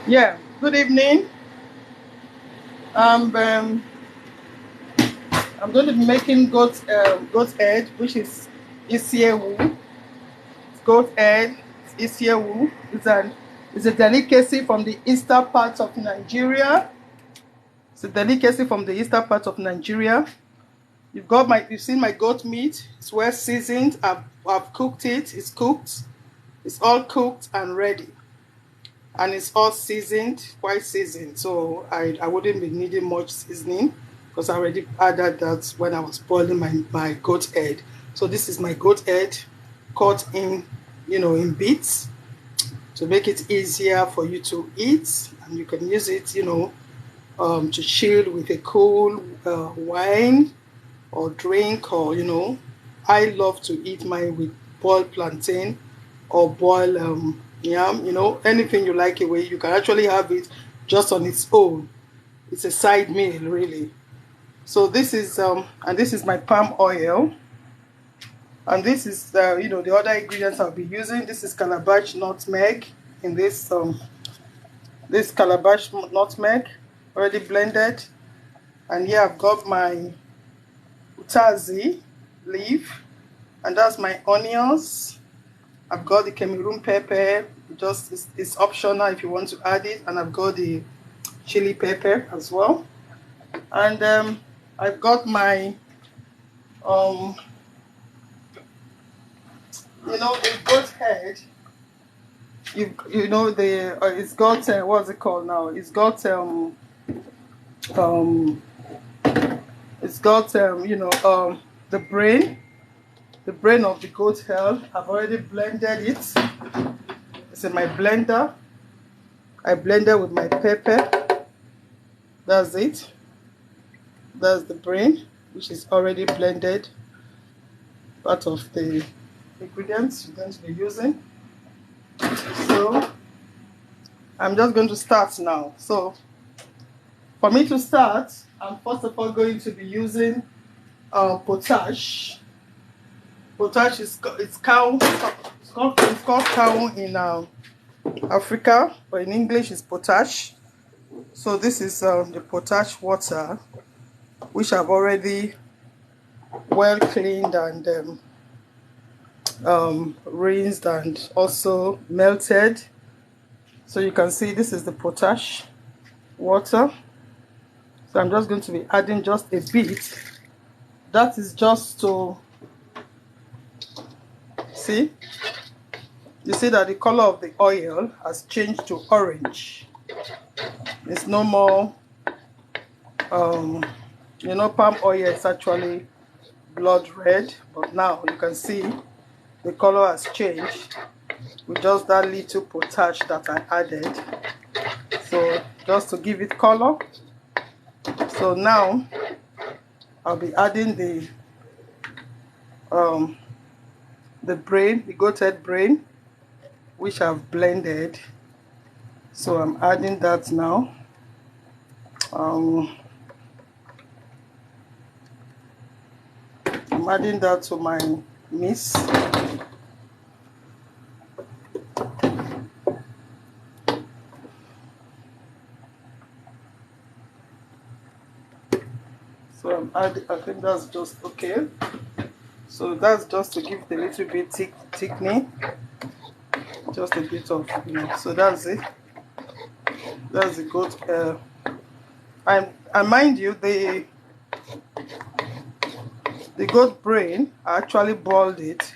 Yeah, good evening. I'm going to be making goat head, which is Isiewu. Goat head, Isiewu. It's a delicacy from the eastern part of Nigeria. It's a delicacy from the eastern part of Nigeria. You've seen my goat meat. It's well seasoned. I've cooked it. It's cooked. It's all cooked and ready. And it's all seasoned, quite seasoned. So I wouldn't be needing much seasoning because I already added that when I was boiling my goat head. So this is my goat head cut in bits to make it easier for you to eat. And you can use it, to chill with a cool wine or drink or. I love to eat mine with boiled plantain or boil yam, anything you like away. You can actually have it just on its own. It's a side meal, really. So this is my palm oil, and this is the other ingredients I'll be using. This is calabash nutmeg in this calabash nutmeg already blended, and here I've got my utazi leaf, and that's my onions. I've got the Cameroon pepper, it's optional if you want to add it, and I've got the chili pepper as well. And I've got my the goat head. You know the it's got what's it called now? Um it's got the brain of the goat head. I've already blended it. It's in my blender. I blended with my pepper. That's it. That's the brain, which is already blended. Part of the ingredients you're going to be using. So I'm just going to start now. So for me to start, I'm first of all going to be using potash. Potash is it's cow. It's called cow in Africa, but in English it's potash. So this is the potash water, which I've already well cleaned and rinsed and also melted. So you can see this is the potash water. So I'm just going to be adding just a bit. That is just to see. You see that the color of the oil has changed to orange. It's no more, palm oil is actually blood red, but now you can see the color has changed with just that little potash that I added. So just to give it color. So now I'll be adding the goat head brain, which I've blended. So I'm adding that now. I'm adding that to my mix. So I'm adding, I think that's just okay. So that's just to give it a little bit thickening. Just a bit of, so that's it. That's the goat. And mind you, the goat brain, I actually boiled it.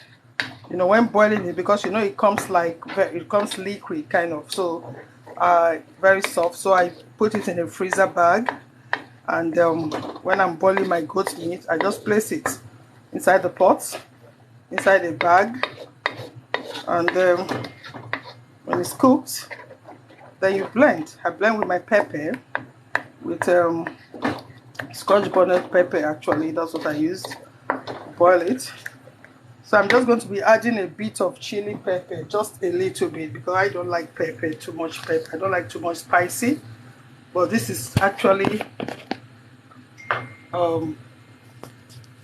When boiling it, because it comes liquid kind of, so very soft. So I put it in a freezer bag, and when I'm boiling my goat meat, I just place it inside the pot, inside a bag, and when it's cooked, then you blend. I blend with my pepper, with scotch bonnet pepper. Actually, that's what I used to boil it. So I'm just going to be adding a bit of chili pepper, just a little bit, because I don't like pepper, too much pepper. I don't like too much spicy. But this is actually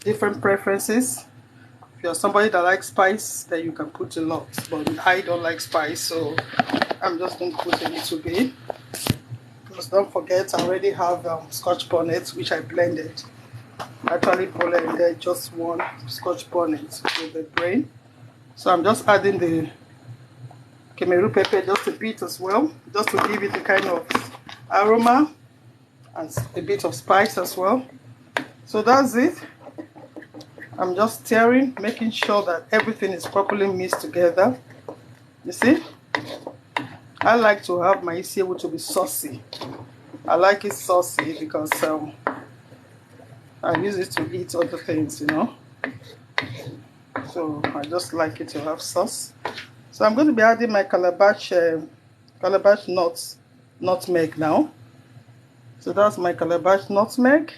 different preferences. If you're somebody that likes spice, then you can put a lot. But I don't like spice, so I'm just going to put a little bit. Just don't forget, I already have scotch bonnet which I blended. I actually blended just one scotch bonnet with the grain. So I'm just adding the kemeru pepper just a bit as well, just to give it a kind of aroma and a bit of spice as well. So that's it. I'm just stirring, making sure that everything is properly mixed together. You see, I like to have my Isiewu to be saucy. I like it saucy because I use it to eat other things, you know. So I just like it to have sauce. So I'm going to be adding my calabash nuts, nutmeg now. So that's my calabash nutmeg.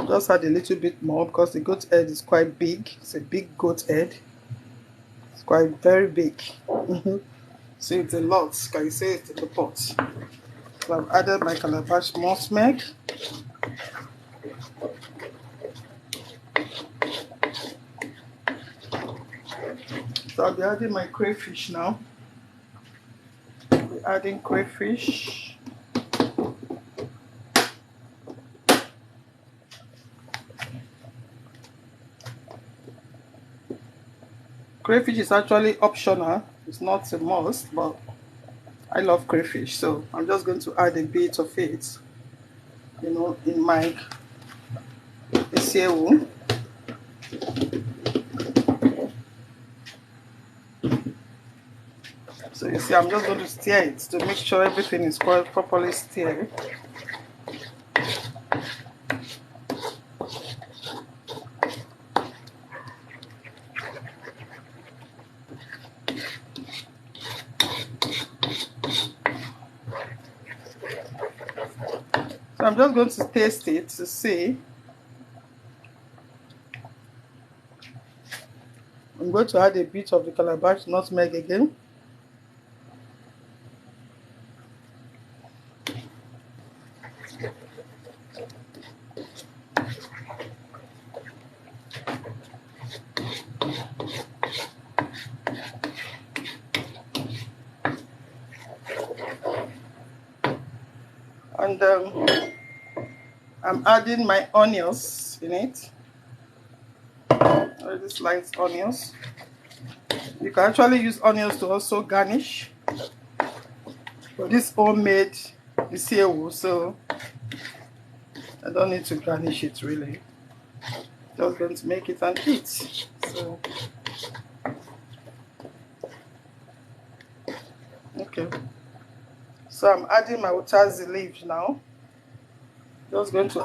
Just add a little bit more because the goat head is quite big. It's a big goat head. It's quite very big. So it's a lot. Can you say it's in the pot? So I've added my calabash nutmeg. So I'll be adding my crayfish now. We're adding crayfish. Crayfish is actually optional. It's not a must, but I love crayfish, so I'm just going to add a bit of it, you know, in my Isiewu. So you see, I'm just going to stir it to make sure everything is quite properly stirred. So I'm just going to taste it to see. I'm going to add a bit of the calabash nutmeg again. And I'm adding my onions in it. Already sliced onions. You can actually use onions to also garnish. But this homemade Isiewu, so I don't need to garnish it really. Just going to make it and eat. So okay. So I'm adding my utazi leaves now. Just going to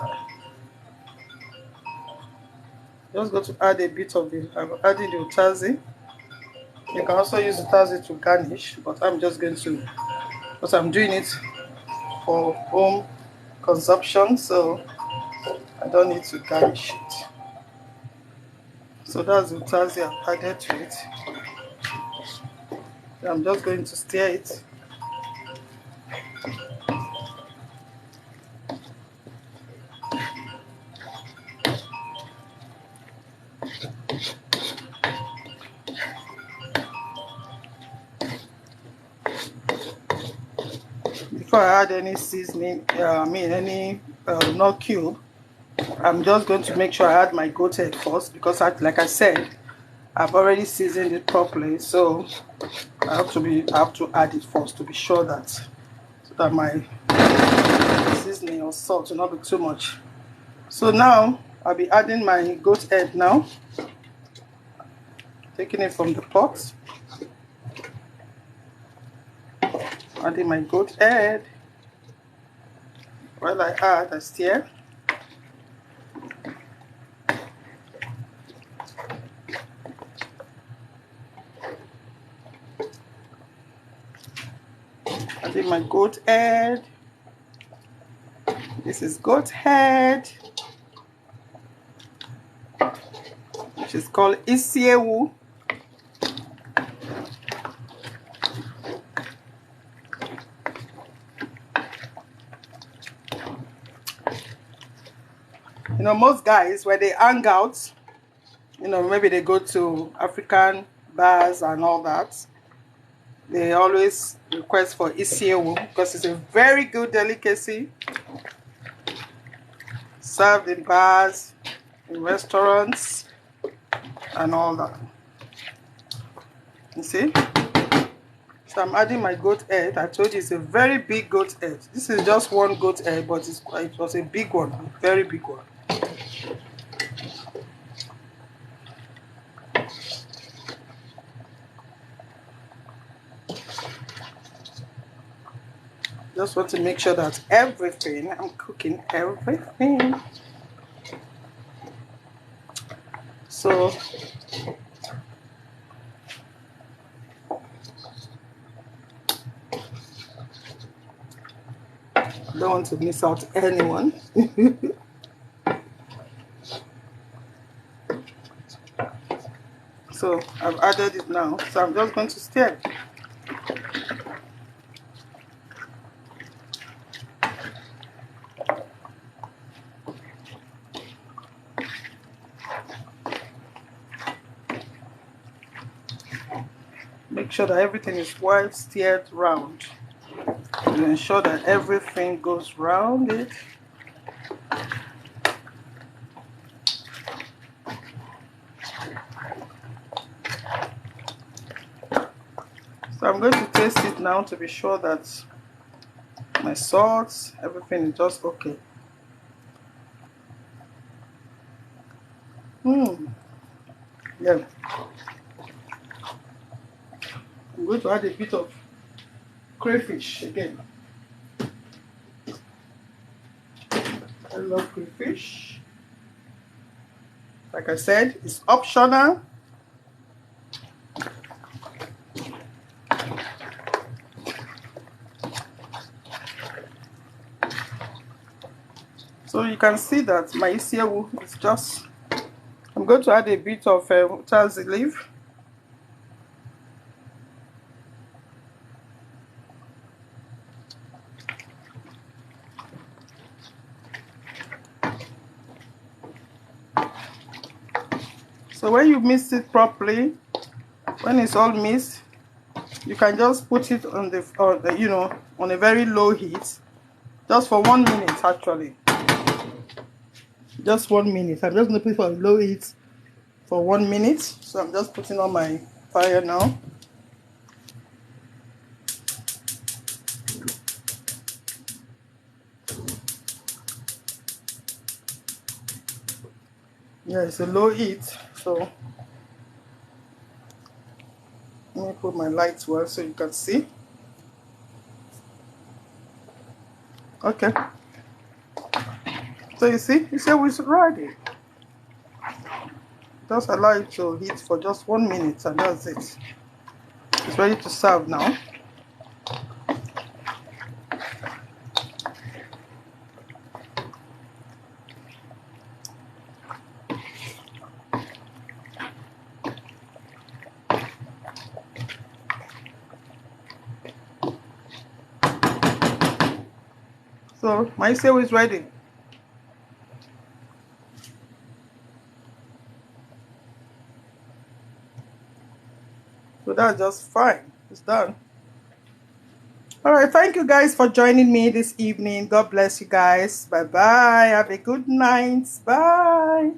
add a bit of the. I'm adding the utazi. You can also use utazi to garnish, but I'm just going to, because I'm doing it for home consumption, so I don't need to garnish it. So that's the utazi I've added to it. So I'm just going to stir it. Before I add any seasoning, any nut cube, I'm just going to make sure I add my goat head first because, like I said, I've already seasoned it properly. So I have to add it first to be sure that, so that my seasoning or salt will not be too much. So now I'll be adding my goat head now, taking it from the pot. Adding my goat head. While I add, I stir. Adding my goat head. This is goat head, which is called Isiewu. You know, most guys, when they hang out, you know, maybe they go to African bars and all that, they always request for Isiewu because it's a very good delicacy served in bars, in restaurants, and all that. You see? So I'm adding my goat head. I told you it's a very big goat head. This is just one goat head, but it was a big one, a very big one. Just want to make sure that everything, I'm cooking everything. So don't want to miss out anyone. So I've added it now. So I'm just going to stir. Make sure that everything is well stirred round. And ensure that everything goes round it. So I'm going to taste it now to be sure that my salt, everything is just okay. Yeah. I'm going to add a bit of crayfish again. I love crayfish. Like I said, it's optional. So you can see that my Isiewu is just, I'm going to add a bit of tazi leaf. So when you mix it properly, when it's all mixed, you can just put it on the, you know, on a very low heat, just for 1 minute actually. Just 1 minute. I'm just going to put it on low heat for 1 minute. So I'm just putting on my fire now. Yeah, it's a low heat, so let me put my lights well so you can see. Okay. So you see it's ready. Just allow it to heat for just 1 minute and that's it. It's ready to serve now. So my Isiewu is ready. So that's just fine. It's done. All right, thank you guys for joining me this evening. God bless you guys. Bye bye. Have a good night. Bye.